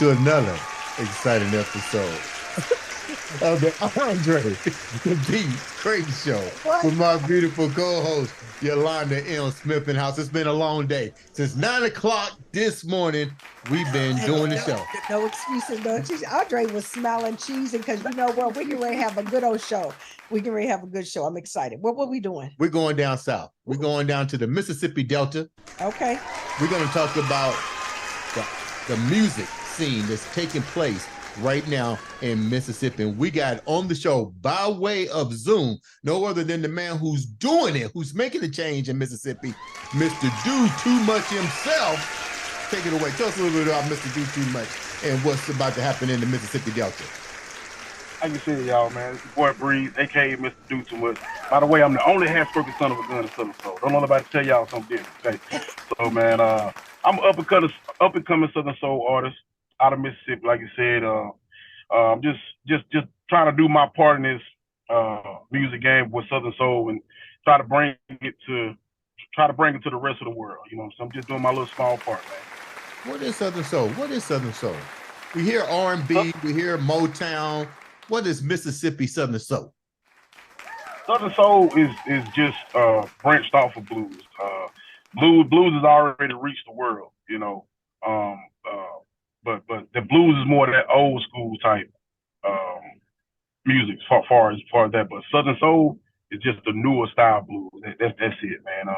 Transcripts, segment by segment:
to another exciting episode of the Andre The Beast Crayton Show with my beautiful co-host, Yolanda M. Smith in house. It's been a long day. Since 9 o'clock this morning, we've been doing the show. No excuses, no excuses. Andre was smiling, cheesing, because you know what? We can really have a good old show. We can really have a good show. I'm excited. What are we doing? We're going down south. We're going down to the Mississippi Delta. Okay. We're going to talk about the music scene that's taking place right now in Mississippi. And we got on the show by way of Zoom, no other than the man who's doing it, who's making the change in Mississippi, Mr. Do Too Much himself. Take it away. Tell us a little bit about Mr. Do Too Much and what's about to happen in the Mississippi Delta. How you see y'all, man? It's your boy Breeze, aka Mr. Do Too Much. By the way, I'm the only half-spoken son of a gun in Southern Soul. Don't let nobody tell y'all something different, okay? So, man, I'm an up-and-coming Southern Soul artist out of Mississippi, like you said. I'm just trying to do my part in this music game with Southern Soul and try to bring it to the rest of the world. You know, so I'm just doing my little small part, man. What is Southern Soul? What is Southern Soul? We hear R&B, we hear Motown. What is Mississippi Southern Soul? Southern Soul is just branched off of blues. Blues has already reached the world, you know. But the blues is more that old school type music as far as that. But Southern Soul is just the newer style blues. That's it, man.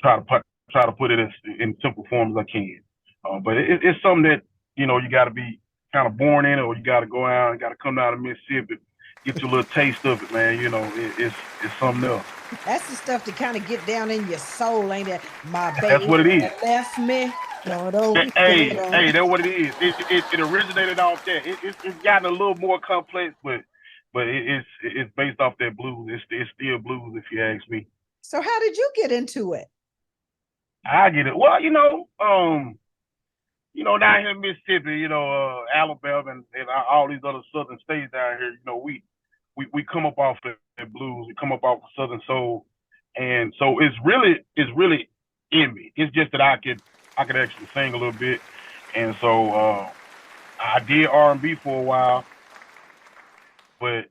Try to put it in simple form as I can. But it's something that, you know, you got to be kind of born in it, or you got to go out and got to come down to Mississippi, get your little taste of it, man. You know, it's something else. That's the stuff to kind of get down in your soul, ain't it? My baby That's what it is. left me. Hey, that's what it is. It originated off that. It's gotten a little more complex, but it's based off that blues. It's still blues, if you ask me. So how did you get into it? I get it. Well, you know, down here in Mississippi, you know, Alabama and all these other southern states down here, you know, we come up off that blues. We come up off of Southern Soul, and so it's really in me. It's just that I could actually sing a little bit, and so I did R&B for a while, but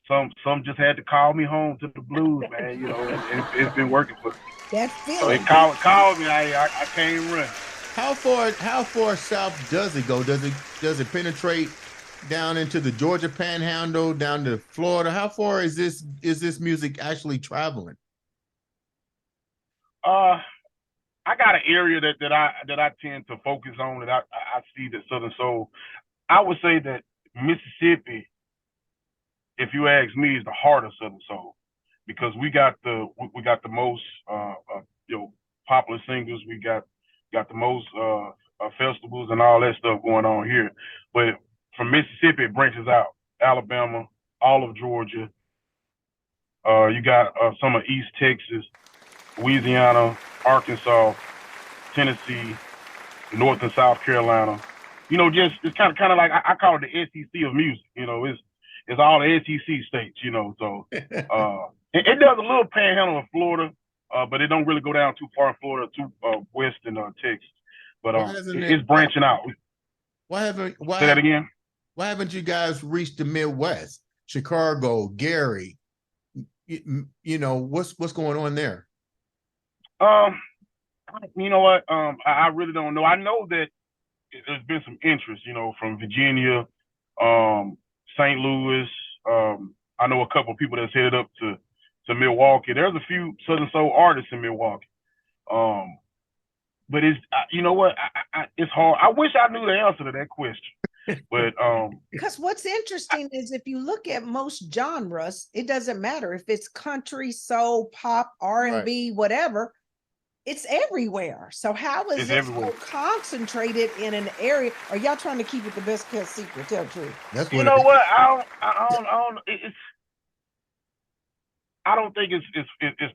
some just had to call me home to the blues, man. You know, it's been working for me. That feeling. So they called me. I came running. How far south does it go? Does it penetrate down into the Georgia Panhandle, down to Florida? How far is this music actually traveling? I got an area that I tend to focus on, that I see that Southern Soul. I would say that Mississippi, if you ask me, is the heart of Southern Soul, because we got the most popular singers. We got the most festivals and all that stuff going on here. But from Mississippi, it branches out. Alabama, all of Georgia. You got some of East Texas, Louisiana, Arkansas, Tennessee, North and South Carolina. You know, just it's kind of like I call it the SEC of music. You know, it's all the SEC states. You know, so it does a little panhandle of Florida, but it don't really go down too far in Florida, too west in Texas. But it's branching out. Say that again? Why haven't you guys reached the Midwest, Chicago, Gary? You know, what's going on there? You know what? I really don't know. I know that there's been some interest, you know, from Virginia, St. Louis. I know a couple of people that's headed up to Milwaukee. There's a few Southern Soul artists in Milwaukee. But it's, you know what? It's hard. I wish I knew the answer to that question. But because what's interesting is if you look at most genres, it doesn't matter if it's country, soul, pop, R&B, whatever. It's everywhere. So how is it so concentrated in an area? Are y'all trying to keep it the best kept secret? Tell the truth. That's you know what? I don't think it's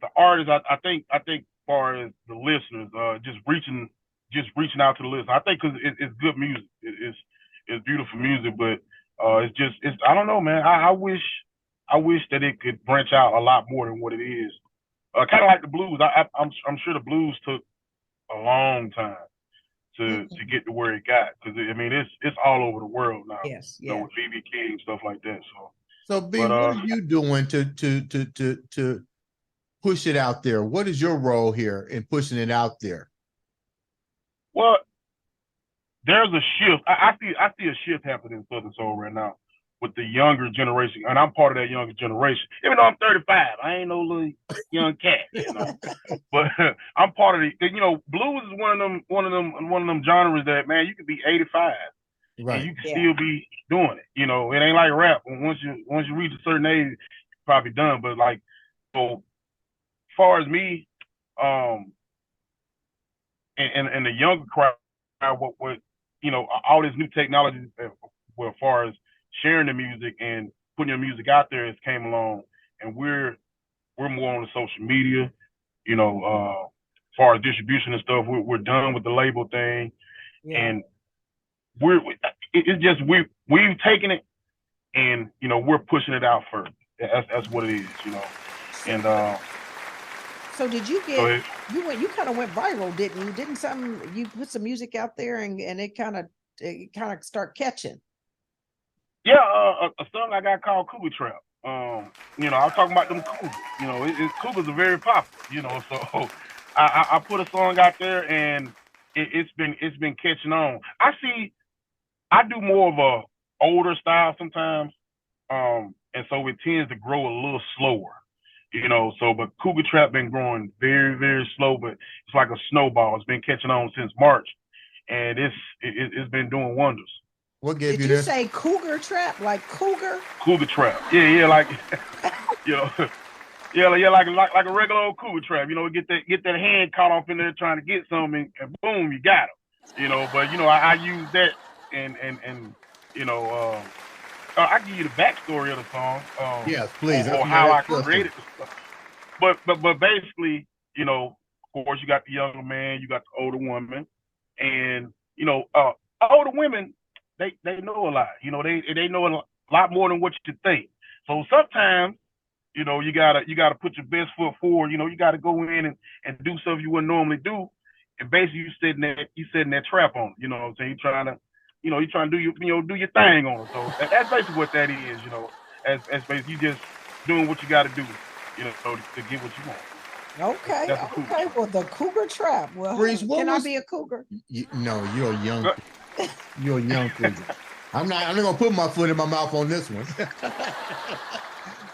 the artist. I think as far as the listeners, just reaching out to the listeners. I think because it's good music. It's beautiful music, but it's I don't know, man. I wish that it could branch out a lot more than what it is. Kind of like the blues. I'm sure the blues took a long time. to get to where it got. Because I mean, it's all over the world now. Yes, You know, yeah. with BB King and stuff like that. So B, what are you doing to push it out there? What is your role here in pushing it out there? Well, there's a shift. I see a shift happening in Southern Soul right now with the younger generation, and I'm part of that younger generation. Even though I'm 35, I ain't no little young cat, you know. But I'm part of the. You know, blues is one of them genres that, man, you could be 85 Right. and you can still be doing it. You know, it ain't like rap. Once you reach a certain age, you're probably done. But like, so as far as me, and the younger crowd, what you know, all this new technology, well, as far as sharing the music and putting your music out there, has came along, and we're more on the social media. You know, as far as distribution and stuff, we're done with the label thing, and it's just we've taken it, and you know, we're pushing it out further. That's what it is, you know, and. So did you get you kind of went viral, didn't you? Didn't you put some music out there and it kind of start catching? Yeah, a song I got called Cougar Trap. You know, I was talking about them cougars. You know, cougars are very popular. You know, so I put a song out there, and it's been catching on. I do more of a older style sometimes, and so it tends to grow a little slower. You know, so but Cougar Trap been growing very, very slow, but it's like a snowball. It's been catching on since March, and it's been doing wonders. What gave Did you this? Say Cougar Trap, like cougar? Cougar Trap, yeah, like you know, yeah, like a regular old cougar trap. You know, get that hand caught off in there trying to get something, and boom, you got him. You know, but you know, I use that and you know. I can give you the backstory of the song. Yes, please. Or how I created the stuff. But basically, you know, of course, you got the younger man, you got the older woman, and you know, older women, they know a lot. You know, they know a lot more than what you think. So sometimes, you know, you gotta put your best foot forward. You know, you gotta go in and do stuff you wouldn't normally do, and basically you setting that trap on. You know what I'm saying? You're trying to do your thing on it. So that's basically what that is, you know. As basically you just doing what you got to do, you know, to get what you want. Okay, okay. Well, the Cougar Trap. Well, Breeze, can I be a cougar? No, you're a young. You're a young cougar. I'm not gonna put my foot in my mouth on this one.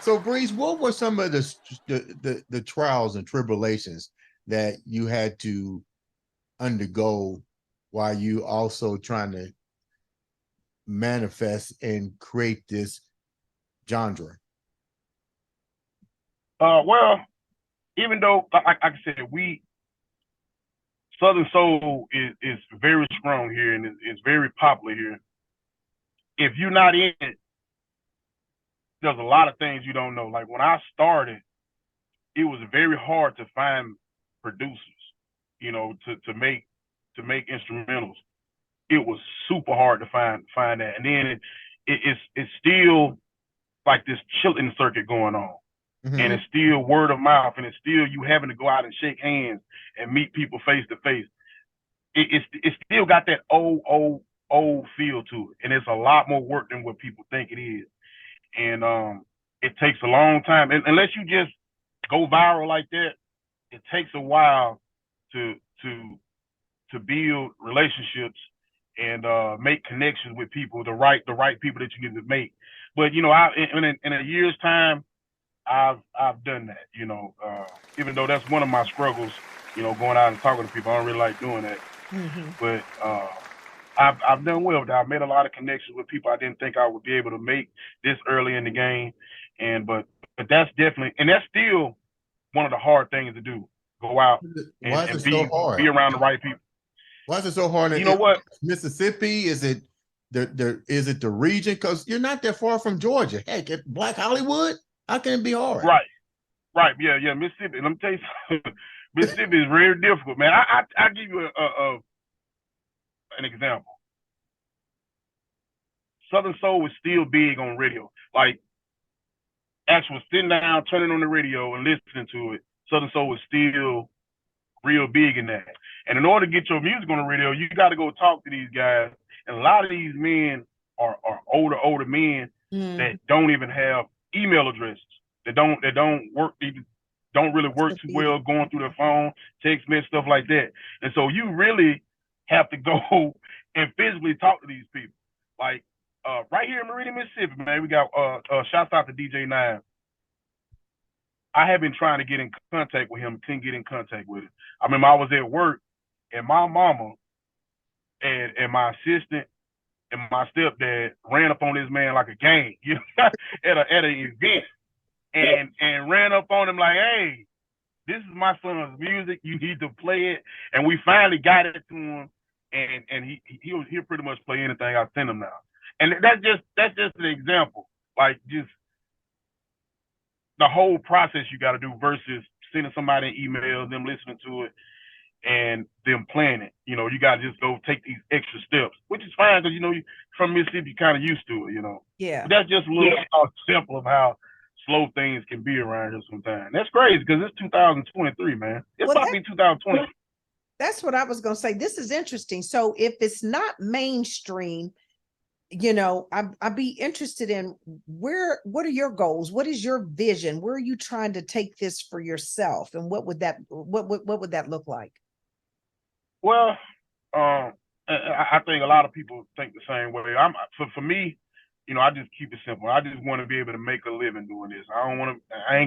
So, Breeze, what were some of the trials and tribulations that you had to undergo while you also trying to manifest and create this genre? Well, even though, like I said, Southern Soul is very strong here and it's very popular here. If you're not in it, there's a lot of things you don't know. Like when I started, it was very hard to find producers, you know, to make instrumentals. It was super hard to find that, and then it's still like this chilling circuit going on, and it's still word of mouth, and it's still you having to go out and shake hands and meet people face to face. It's still got that old feel to it, and it's a lot more work than what people think it is, and it takes a long time, and unless you just go viral like that, it takes a while to build relationships and make connections with people, the right people that you need to make. But you know, in a year's time, I've done that. You know, even though that's one of my struggles. You know, going out and talking to people, I don't really like doing that. But I've done well with that. I've made a lot of connections with people I didn't think I would be able to make this early in the game. And but that's definitely, and that's still one of the hard things to do. Go out and be around the right people. Why is it so hard? You know what? Mississippi? Is it the region? Because you're not that far from Georgia. Heck, at Black Hollywood, how can it be hard? Right. Yeah. Mississippi. Let me tell you something. Mississippi is very difficult, man. I give you an example. Southern Soul is still big on radio. Like, actual sitting down, turning on the radio and listening to it. Southern Soul is still real big in that. And in order to get your music on the radio, you got to go talk to these guys. And a lot of these men are older men that don't even have email addresses. They don't work. They don't really work too well going through their phone, text message, stuff like that. And so you really have to go and physically talk to these people. Like right here in Meridian, Mississippi, man, we got shouts out to DJ Nine. I have been trying to get in contact with him, couldn't get in contact with him. I remember I was at work and my mama and my assistant and my stepdad ran up on this man like a gang, you know, at an event, and ran up on him like, hey, this is my son's music, you need to play it. And we finally got it to him, and he'll pretty much play anything I send him now. And that's just an example, like just the whole process you got to do versus sending somebody an email, them listening to it, and them playing it. You know, you got to just go take these extra steps, which is fine because, you know, from Mississippi, you're kind of used to it, you know. Yeah. But that's just a little simple of how slow things can be around here sometimes. That's crazy because it's 2023, man. It's about to be 2020. That's what I was going to say. This is interesting. So if it's not mainstream, you know, I'd be interested in what are your goals? What is your vision? Where are you trying to take this for yourself? And what would that look like? Well, I think a lot of people think the same way. For me, you know, I just keep it simple. I just want to be able to make a living doing this. I ain't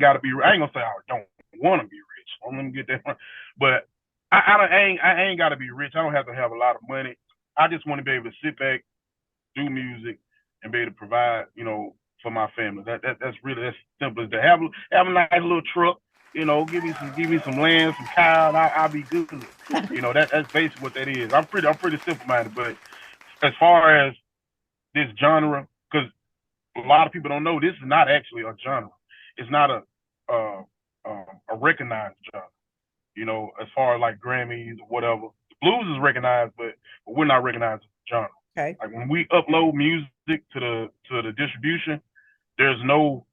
gonna say I don't want to be rich. I'm gonna get that one. But I ain't gotta be rich. I don't have to have a lot of money. I just want to be able to sit back, do music, and be able to provide, you know, for my family. That's really as simple as that. Have a nice little truck, you know, give me some land, some cow, and I'll be good. You know, that's basically what that is. I'm pretty simple minded. But as far as this genre, because a lot of people don't know, this is not actually a genre. It's not a recognized genre. You know, as far as like Grammys or whatever, blues is recognized, but we're not recognized as a genre. Okay. Like when we upload music to the distribution, there's no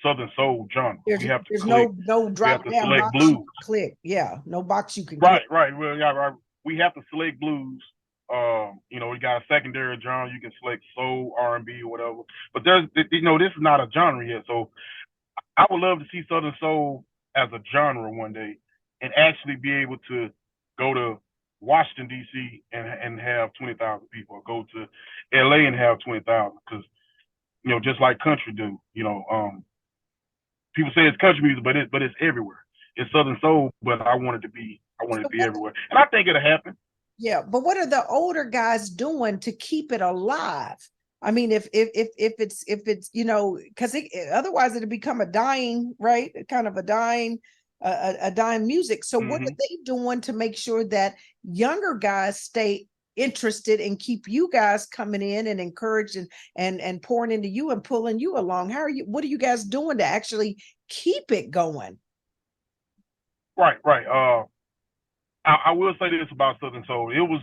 Southern soul genre. There's click, no drop down box blues. Click. Yeah, no box you can click. Right. Well, yeah, right. We have to select blues. You know, we got a secondary genre. You can select soul, R&B, or whatever. But you know, this is not a genre yet. So I would love to see Southern soul as a genre one day, and actually be able to go to Washington, D.C. and have 20,000 people, or go to L.A. and have 20,000, because, you know, just like country do, you know, people say it's country music, but it's everywhere. It's Southern soul, but I want it to be everywhere, and I think it'll happen. Yeah, but what are the older guys doing to keep it alive? I mean, if it's you know, because otherwise it'll become a dying, right? Kind of a dying music. So what are they doing to make sure that younger guys stay interested and keep you guys coming in and encouraging and pouring into you and pulling you along? What are you guys doing to actually keep it going? Right. I will say this about Southern soul. It was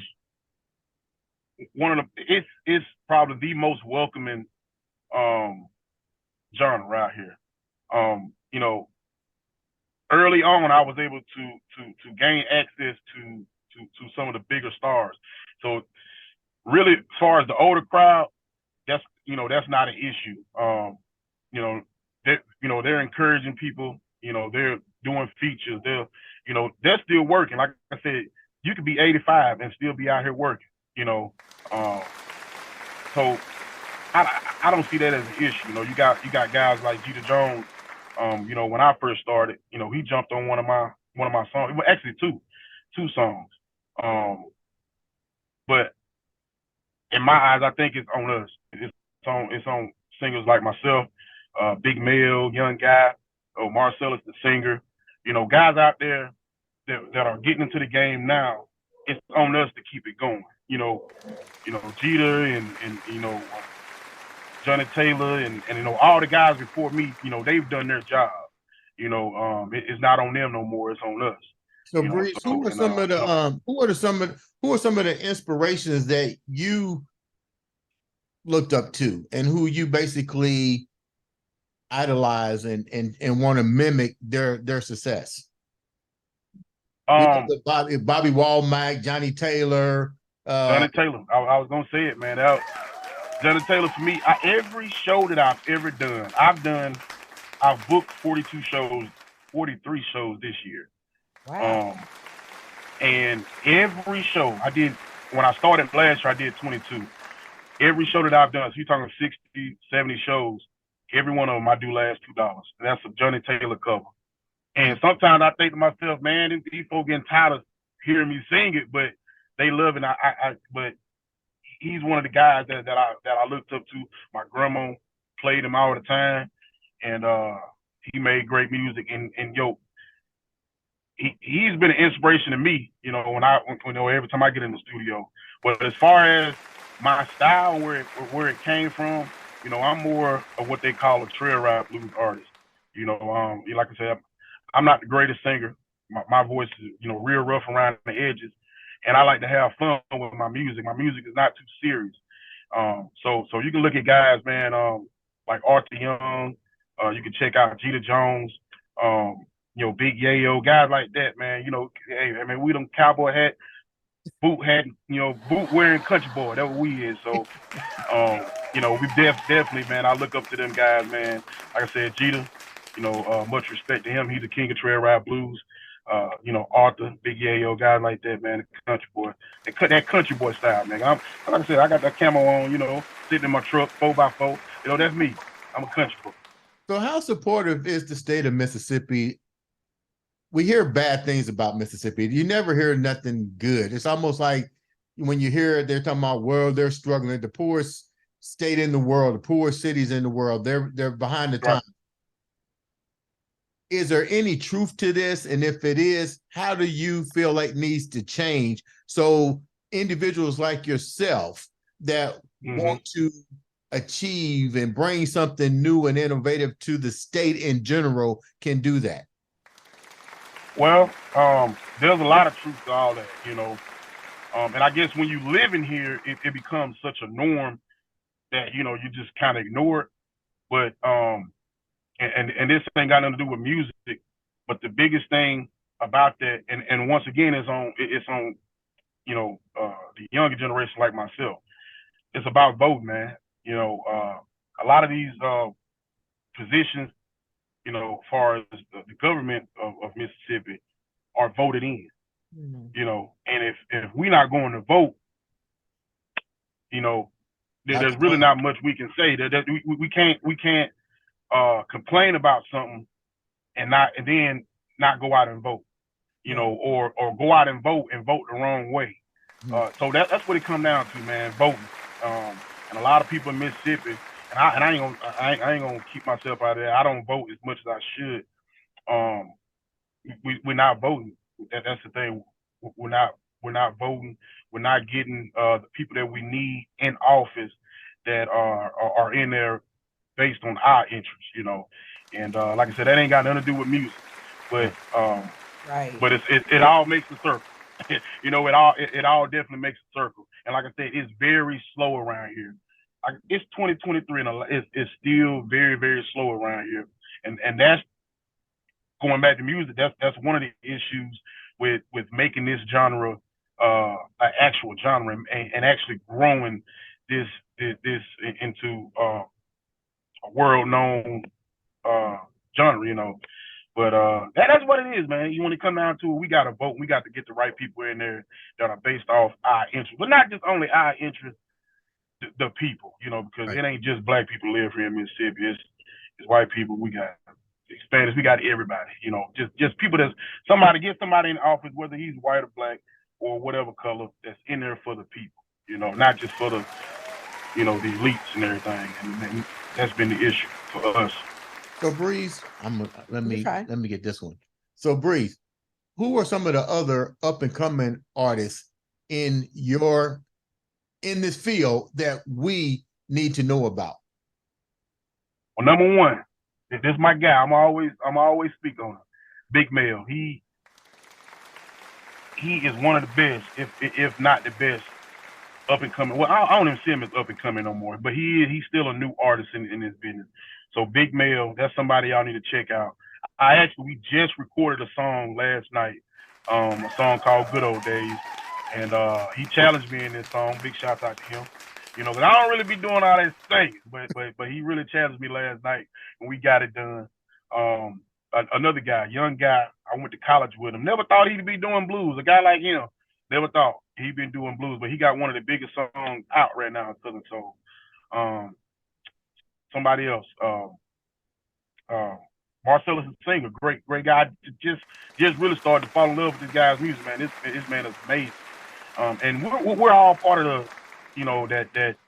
it's probably the most welcoming genre out here. You know, early on, I was able to gain access to some of the bigger stars. So really, as far as the older crowd, that's not an issue. They're encouraging people. You know, they're doing features. They're still working. Like I said, you could be 85 and still be out here working. You know, so I don't see that as an issue. You know, you got guys like Jeter Jones. You know, when I first started, you know, he jumped on one of my songs. Well, actually two songs. But in my eyes, I think it's on us. It's on singers like myself, Big Mel, Young Guy, Marcellus the singer. You know, guys out there that are getting into the game now. It's on us to keep it going. You know, Jeter and you know, Johnny Taylor and you know, all the guys before me. You know, they've done their job. You know, it's not on them no more. It's on us. So, Breeze, who are some of the inspirations that you looked up to, and who you basically idolize and want to mimic their success? Bobby Womack, Johnny Taylor. Johnny Taylor. I was gonna say it, man. Johnny Taylor for me. Every show that I've ever done, I've booked 42 shows, 43 shows this year. Wow. And every show I did, when I started last year, I did 22. Every show that I've done, so you're talking 60, 70 shows, every one of them I do last $2. And that's a Johnny Taylor cover. And sometimes I think to myself, man, these folks getting tired of hearing me sing it, but they love it. But he's one of the guys that I looked up to. My grandma played him all the time, and he made great music. And yo, he's been an inspiration to me. You know, every time I get in the studio. But as far as my style, where it came from, you know, I'm more of what they call a trail ride blues artist. You know, like I said, I'm not the greatest singer. My voice is, you know, real rough around the edges, and I like to have fun with my music. My music is not too serious. So you can look at guys, man, like Arthur Young. You can check out Jeter Jones. You know, Big Yayo, guys like that, man. You know, hey, I mean, we them cowboy hat, boot hat, you know, boot wearing country boy. That's what we is. So, you know, we definitely, man. I look up to them guys, man. Like I said, Jeter. You know, much respect to him. He's the king of trail ride blues. You know, Arthur, Big Yayo, guys like that, man. The country boy, that country boy style, man. Like I said, I got that camo on, you know, sitting in my truck, 4x4. You know, that's me. I'm a country boy. So how supportive is the state of Mississippi? We hear bad things about Mississippi. You never hear nothing good. It's almost like when you hear they're talking about world, they're struggling. The poorest state in the world, the poorest cities in the world, they're behind the times. Is there any truth to this? And if it is, how do you feel like needs to change so individuals like yourself that want to achieve and bring something new and innovative to the state in general can do that? Well, there's a lot of truth to all that, you know. And I guess when you live in here, it becomes such a norm that, you know, you just kind of ignore it. But and this ain't got nothing to do with music, but the biggest thing about that, and once again, it's on you know, the younger generation like myself. It's about voting, man. You know, a lot of these positions, you know, as far as the government of Mississippi are voted in. You know, and if we're not going to vote, you know, there's really not much we can say. That we can't complain about something and then not go out and vote, you know, or go out and vote the wrong way. So that's what it comes down to, man, voting. And a lot of people in Mississippi, and I ain't gonna keep myself out of there. I don't vote as much as I should. We're not voting. That's the thing. We're not voting. We're not getting the people that we need in office that are in there based on our interests, you know. And like I said, that ain't got nothing to do with music, but but it all makes a circle. You know, it all definitely makes a circle. And like I said, it's very slow around here. It's 2023 and it's still very, very slow around here. And that's going back to music. That's one of the issues with making this genre an actual genre and actually growing this into a world known genre, you know. But that's what it is, man. You want to come down to it, we got to vote. We got to get the right people in there that are based off our interests, but not just only our interests, the people, you know, because it ain't just black people live here in Mississippi. It's white people. We got Spanish. We got everybody, you know, just people get somebody in office, whether he's white or black or whatever color, that's in there for the people, you know, not just for the, you know, the elites and everything. And that's been the issue for us. So Breeze, let me get this one. So Breeze, who are some of the other up and coming artists in this field that we need to know about? Well, number one, this is my guy. I'm always speak on him. Big Mel. He is one of the best, if not the best, up and coming. Well, I don't even see him as up and coming no more, but he's still a new artist in this business. So Big Mel, that's somebody y'all need to check out. We just recorded a song last night a song called Good Old Days. And he challenged me in this song. Big shout out to him. You know, but I don't really be doing all that things, but he really challenged me last night and we got it done. Another guy, young guy, I went to college with him. Never thought he'd be doing blues. A guy like him, never thought he'd been doing blues, but he got one of the biggest songs out right now in Southern Soul. Somebody else, Marcellus Singer, great guy. Just really started to fall in love with this guy's music, man. This man is amazing. And we're all part of the, you know, that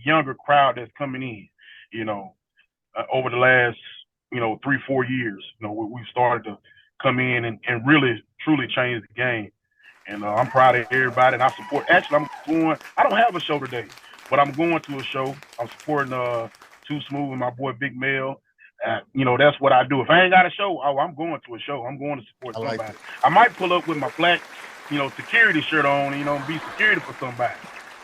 younger crowd that's coming in, you know, over the last, you know, 3-4 years. You know, we've started to come in and really truly change the game. And I'm proud of everybody, and I support. Actually, I don't have a show today, but I'm going to a show. I'm supporting Too Smooth and my boy Big Mel. You know, that's what I do. If I ain't got a show, I'm going to a show. I'm going to support somebody. I might pull up with my black, you know, security shirt on, you know, and be security for somebody.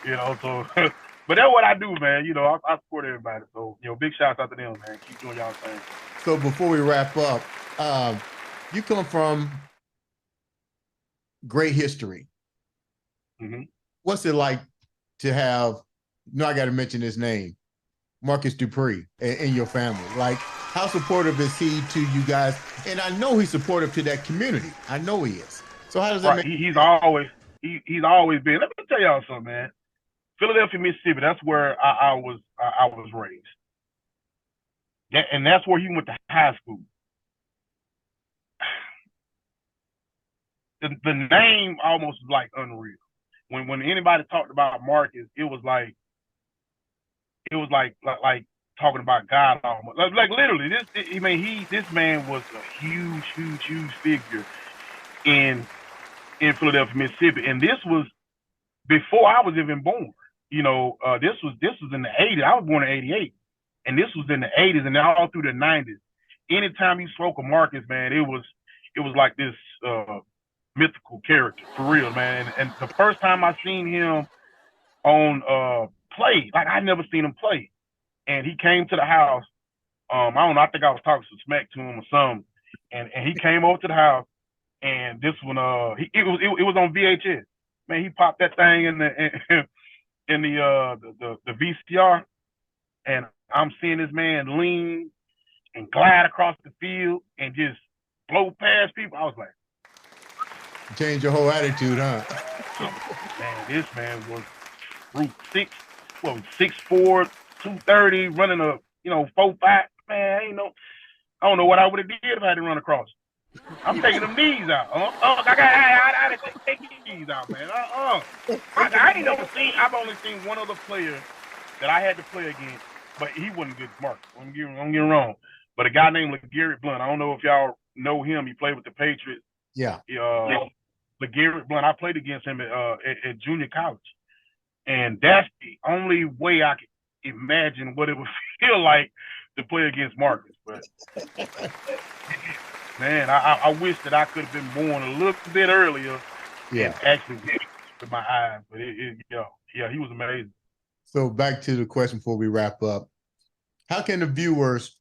You know, so but that's what I do, man. You know, I support everybody. So, you know, big shout out to them, man. Keep doing y'all thing. So before we wrap up, you come from great history. Mm-hmm. What's it like to have, I got to mention his name, Marcus Dupree, and your family? Like, how supportive is he to you guys? And I know he's supportive to that community. I know he is. So how does that make he's always been. Let me tell y'all something, man. Philadelphia, Mississippi, that's where I was raised. And that's where he went to high school. The name almost was like unreal. When anybody talked about Marcus, it was like talking about God almost. Like literally, this man was a huge figure in Philadelphia, Mississippi. And this was before I was even born. You know, this was in the 80s. I was born in 88. And this was in the 80s and all through the 90s. Anytime you spoke of Marcus, man, it was like this mythical character, for real, man. And the first time I seen him on play, like I never seen him play. And he came to the house. I don't know, I think I was talking some smack to him or something. And he came over to the house, and this one it was on VHS. Man, he popped that thing in the VCR, and I'm seeing this man lean and glide across the field and just blow past people. I was like, change your whole attitude, huh? Man, this man was 6'4", 230, running a 4.5. Man, I don't know what I would have did if I had to run across. I'm taking them knees out. I didn't take knees out, man. I ain't never seen. I've only seen one other player that I had to play against, but he wasn't good smart. Don't get wrong. But a guy named LeGarrette Blount. I don't know if y'all know him. He played with the Patriots. Yeah. LeGarrette Blount. I played against him at junior college, and that's the only way I could imagine what it would feel like to play against Marcus. But man, I wish that I could have been born a little bit earlier. Yeah. And actually with my eyes. But he was amazing. So back to the question before we wrap up. How can the viewers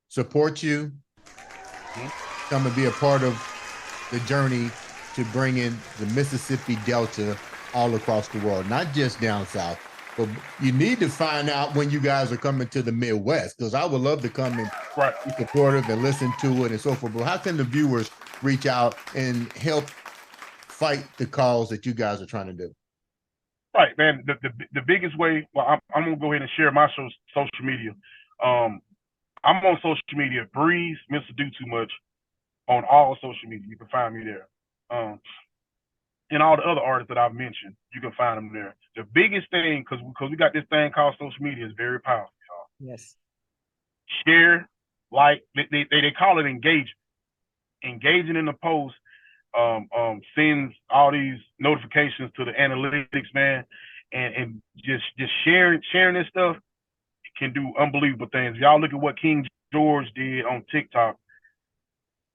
support you, come and be a part of the journey to bring in the Mississippi Delta all across the world, not just down south, but you need to find out when you guys are coming to the Midwest, because I would love to come and be supportive and listen to it and so forth. But how can the viewers reach out and help fight the cause that you guys are trying to do? Right, man. The biggest way, well, I'm going to go ahead and share my social media. I'm on social media, breezemrdo2much, on all social media. You can find me there. And all the other artists that I've mentioned, you can find them there. The biggest thing, because we got this thing called social media, is very powerful, y'all. Yes. Share, like, they call it engagement. Engaging in the post sends all these notifications to the analytics, man, and just sharing this stuff can do unbelievable things. Y'all look at what King George did on TikTok.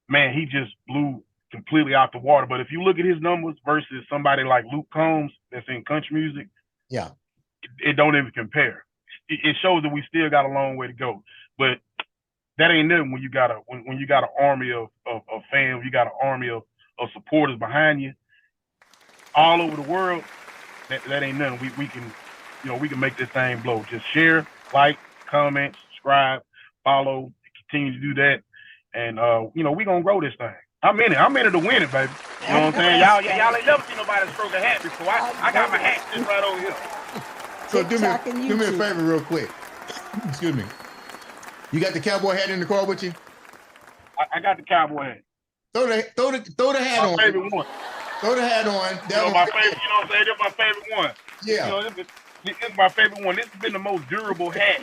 Man, he just blew completely out the water. But if you look at his numbers versus somebody like Luke Combs that's in country music, yeah, it don't even compare. It shows that we still got a long way to go. But that ain't nothing when you got an army of fans, you got an army of of supporters behind you all over the world, that ain't nothing. We can, we can make this thing blow. Just share, like, comment, subscribe, follow, continue to do that, and we gonna grow this thing. I'm in it. I'm in it to win it, baby. You know what I'm saying? Y'all ain't never seen nobody stroke a hat before. I got my hat just right over here. So do me a favor real quick. Excuse me. You got the cowboy hat in the car with you? I got the cowboy hat. Throw the hat on. My favorite one. Throw the hat on. My favorite. You know what I'm saying? That's my favorite one. Yeah. This is my favorite one. This has been the most durable hat.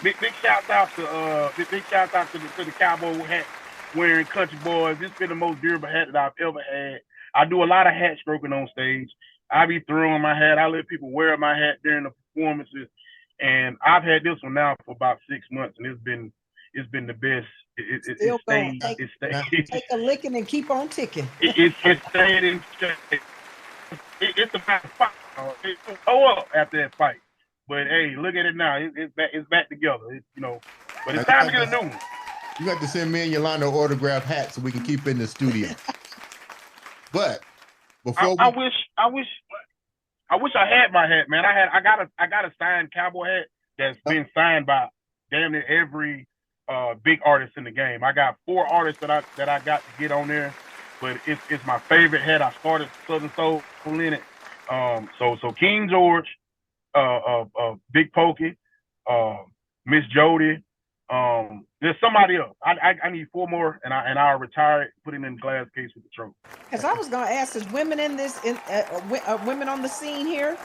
Big shout out to the cowboy hat wearing country boys. This has been the most durable hat that I've ever had. I do a lot of hat stroking on stage. I be throwing my hat. I let people wear my hat during the performances, and I've had this one now for about 6 months, and it's been the best. It stayed. Take a licking and keep on ticking. It stayed in shape. It's about to fight. It's to go up after that fight. But hey, look at it now. It's back together. But it's time to get a new one. You got to send me and Yolanda an autograph hat so we can keep it in the studio. But before I wish I had my hat, man. I got a signed cowboy hat that's been signed by damn near every big artist in the game. I got 4 artists that I got to get on there, but it's my favorite hat. I started Southern Soul in it. So King George, Big Pokey, Miss Jody. There's somebody else. I need 4 more, and I'll retire it, put it in the glass case with the trophy. Because I was gonna ask, is women in this? Women on the scene here?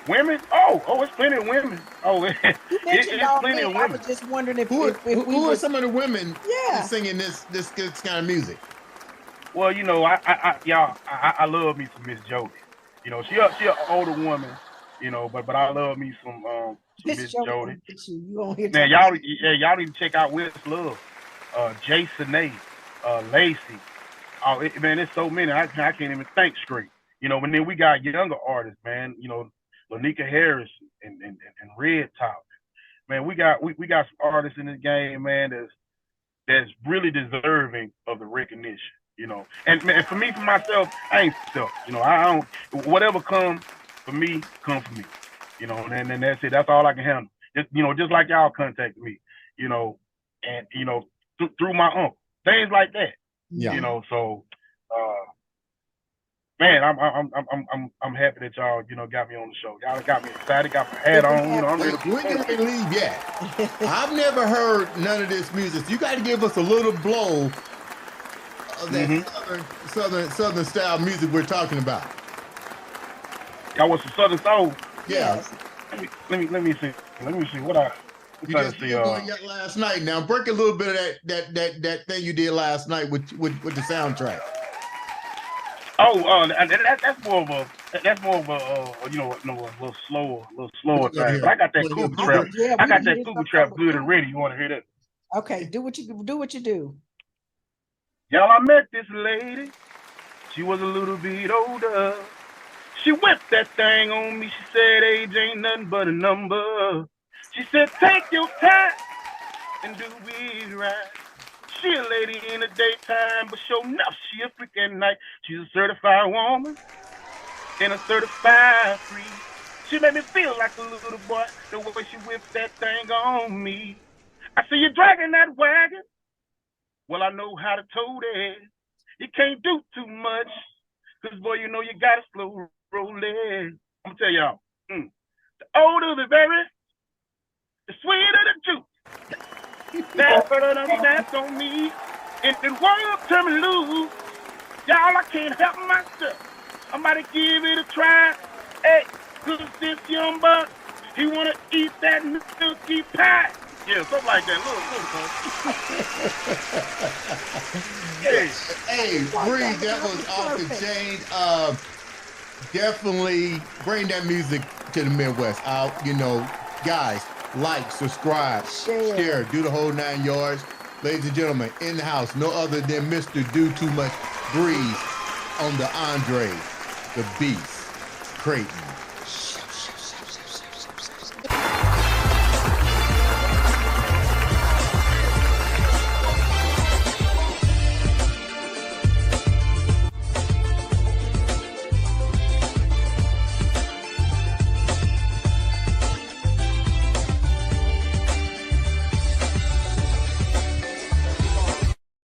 Women? Oh, it's plenty of women. Oh, it's plenty of women. I was just wondering if who are some of the women singing this kind of music? Well, I love me some Miss Jody. She an older woman, but I love me some Miss Jody. Man, y'all need to check out West Love, Jason Lacey. Man, it's so many. I can't even think straight. And then we got younger artists, man. Lanika Harris and Red Top. Man, we got some artists in this game, man, that's really deserving of the recognition. And man, for myself, I ain't stuck. I don't. Whatever comes for me, come for me. And that's it. That's all I can handle. Just like y'all contacted me. And through my uncle, things like that. Yeah. So. Man, I'm happy that y'all got me on the show. Y'all got me excited, got my hat on. I'm ready to we ain't ready to leave yet. I've never heard none of this music. So you got to give us a little blow of that southern style music we're talking about. Y'all want some Southern soul? Yeah. Let me see. Let me see what I. You just did last night. Now break a little bit of that thing you did last night with the soundtrack. Oh, that's more of a a little slower thing. But I got that cougar trap. I got that cougar trap good and ready. You want to hear that? Okay, do what you do. Y'all, I met this lady. She was a little bit older. She whipped that thing on me. She said age ain't nothing but a number. She said take your time and do it right. She a lady in the daytime, but sure enough, she a freak at night. She's a certified woman and a certified freak. She made me feel like a little boy, the way she whipped that thing on me. I said, you dragging that wagon? Well, I know how to tote it. You can't do too much, because, boy, you got to slow roll it. I'm going to tell y'all, the older the berry, the sweeter the juice. That's on me, and the world turn me loose. Y'all, I can't help myself. I'm about to give it a try. Hey, cause this young buck, he wanna eat that milky pie. Yeah, something like that. Hey, Bree, that was off the chain. Definitely bring that music to the Midwest. Guys. Like, subscribe, share, do the whole 9 yards. Ladies and gentlemen, in the house, no other than Mr. Do Too Much Breeze on the Andre The Beast Crayton.